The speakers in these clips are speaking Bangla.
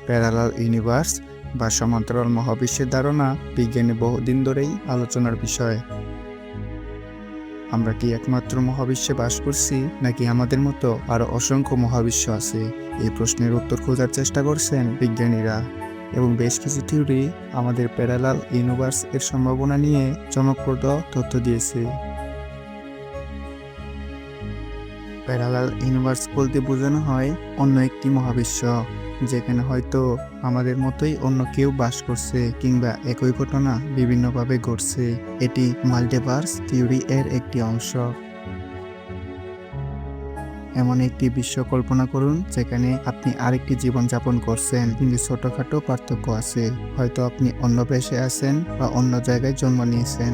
প্যারালাল ইউনিভার্স বা সমান্তরাল মহাবিশ্বের ধারণা বিজ্ঞানে বহুদিন ধরেই আলোচনার বিষয়। আমরা কি একমাত্র মহাবিশ্বে বাস করছি, নাকি আমাদের মতো আরো অসংখ্য মহাবিশ্ব আছে? এই প্রশ্নের উত্তর খোঁজার চেষ্টা করছেন বিজ্ঞানীরা, এবং বেশ কিছু থিওরি আমাদের প্যারালাল ইউনিভার্স এর সম্ভাবনা নিয়ে চমকপ্রদ তথ্য দিয়েছে। প্যারালাল ইউনিভার্স বলতে বোঝানো হয় অন্য একটি মহাবিশ্ব, যেখানে হয়তো আমাদের মতোই অন্য কেউ বাস করছে, কিংবা একই ঘটনা বিভিন্নভাবে ঘটছে। এটি মাল্টিভার্স থিওরি এর একটি অংশ। এমন একটি বিশ্ব কল্পনা করুন যেখানে আপনি আরেকটি জীবন যাপন করছেন, কিন্তু ছোটখাটো পার্থক্য আছে। হয়তো আপনি অন্য দেশে আছেন বা অন্য জায়গায় জন্ম নিয়েছেন।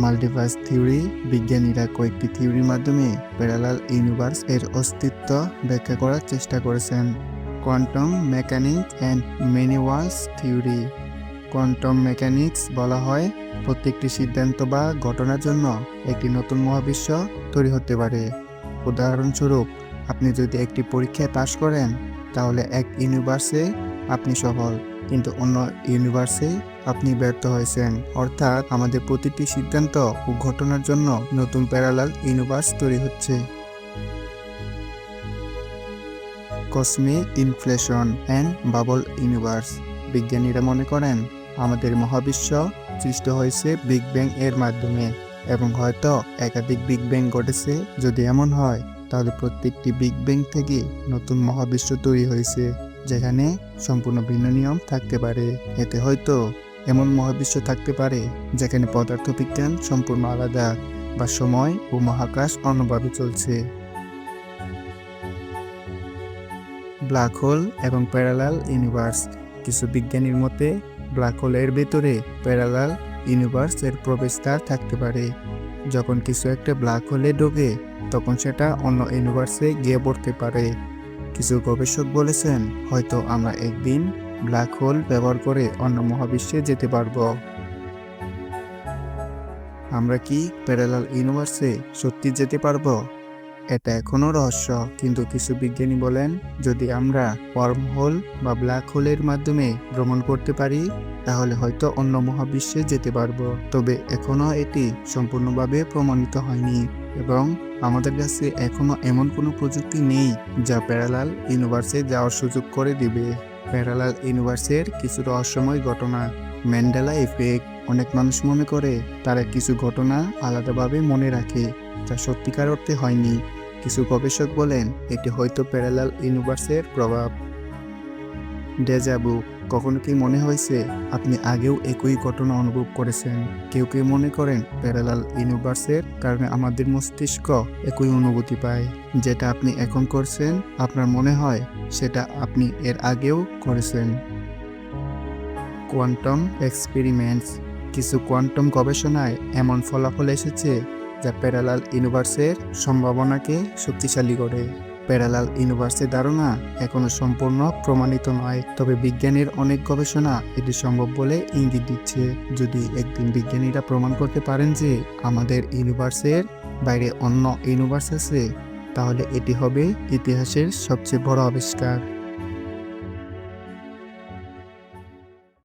মাল্টিভার্স থিওরি বিজ্ঞানীরা কয়েকটি থিওরির মাধ্যমে প্যারালাল ইউনিভার্স এর অস্তিত্ব ব্যাখ্যা করার চেষ্টা করেছেন। Quantum mechanics and many worlds theory. Quantum mechanics বলা হয় প্রত্যেকটি সিদ্ধান্ত বা ঘটনার জন্য একটি নতুন মহাবিশ্ব তৈরি হতে পারে। উদাহরণস্বরূপ, আপনি যদি একটি পরীক্ষায় পাশ করেন, তাহলে এক ইউনিভার্সে আপনি সফল, কিন্তু অন্য ইউনিভার্সে আপনি ব্যর্থ হয়েছেন। অর্থাৎ আমাদের প্রতিটি সিদ্ধান্ত ও ঘটনার জন্য নতুন প্যারালাল ইউনিভার্স তৈরি হচ্ছে। Cosmic inflation and bubble universe. বিজ্ঞানীরা মনে করেন আমাদের মহাবিশ্ব সৃষ্টি হয়েছে বিগ ব্যাং এর মাধ্যমে, এবং হয়তো একাধিক বিগ ব্যাং ঘটেছে। যদি এমন হয়, তাহলে প্রত্যেকটি বিগ ব্যাং থেকে নতুন মহাবিশ্ব তৈরি হয়েছে, যেখানে সম্পূর্ণ ভিন্ন নিয়ম থাকতে পারে। এতে হয়তো এমন মহাবিশ্ব থাকতে পারে যেখানে পদার্থবিজ্ঞান সম্পূর্ণ আলাদা, বা সময় ও মহাকাশ অন্যভাবে চলছে। ব্ল্যাক হোল এবং প্যারালাল ইউনিভার্স। কিছু বিজ্ঞানীর মতে ব্ল্যাক হোলের ভেতরে প্যারালাল ইউনিভার্স এর প্রবেশদ্বার থাকতে পারে। যখন কিছু একটা ব্ল্যাক হোলে ঢোকে, তখন সেটা অন্য ইউনিভার্সে গিয়ে পড়তে পারে। কিছু গবেষক বলেছেন হয়তো আমরা একদিন ব্ল্যাক হোল ব্যবহার করে অন্য মহাবিশ্বে যেতে পারব। আমরা কি প্যারালাল ইউনিভার্সে সত্যি যেতে পারবো? এটা এখনো রহস্য, কিন্তু কিছু বিজ্ঞানী বলেন যদি আমরা ওয়ার্ম হোল বা ব্ল্যাক হোলের মাধ্যমে ভ্রমণ করতে পারি, তাহলে হয়তো অন্য মহাবিশ্বে যেতে পারবো। তবে এখনো এটি সম্পূর্ণভাবে প্রমাণিত হয়নি, এবং আমাদের কাছে এখনো এমন কোনো প্রযুক্তি নেই যা প্যারালাল ইউনিভার্সে যাওয়ার সুযোগ করে দিবে। প্যারালাল ইউনিভার্সের কিছু রহস্যময় ঘটনা। Mandela effect. অনেক মানুষ মনে করে তারা কিছু ঘটনা আলাদাভাবে মনে রাখে, যা সত্যিকার অর্থে হয়নি। কিছু গবেষক বলেন এটি হয়তো প্যারালাল ইউনিভার্সের প্রভাব। ডেজা ভু। কখনো কি মনে হয়েছে আপনি আগেও একই ঘটনা অনুভব করেছেন? কেউ কেউ মনে করেন প্যারালাল ইউনিভার্সের কারণে আমাদের মস্তিষ্ক একই অনুভূতি পায়। যেটা আপনি এখন করছেন, আপনার মনে হয় সেটা আপনি এর আগেও করেছেন। Quantum experiments. কিছু কোয়ান্টাম গবেষণায় এমন ফলাফল এসেছে যা প্যারালাল ইউনিভার্সের সম্ভাবনাকে শক্তিশালী করে। প্যারালাল ইউনিভার্সের ধারণা এখনো সম্পূর্ণ প্রমাণিত নয়, তবে বিজ্ঞানের অনেক গবেষণা এটি সম্ভব বলে ইঙ্গিত দিচ্ছে। যদি একদিন বিজ্ঞানীরা প্রমাণ করতে পারেন যে আমাদের ইউনিভার্সের বাইরে অন্য ইউনিভার্স আছে, তাহলে এটি হবে ইতিহাসের সবচেয়ে বড় আবিষ্কার।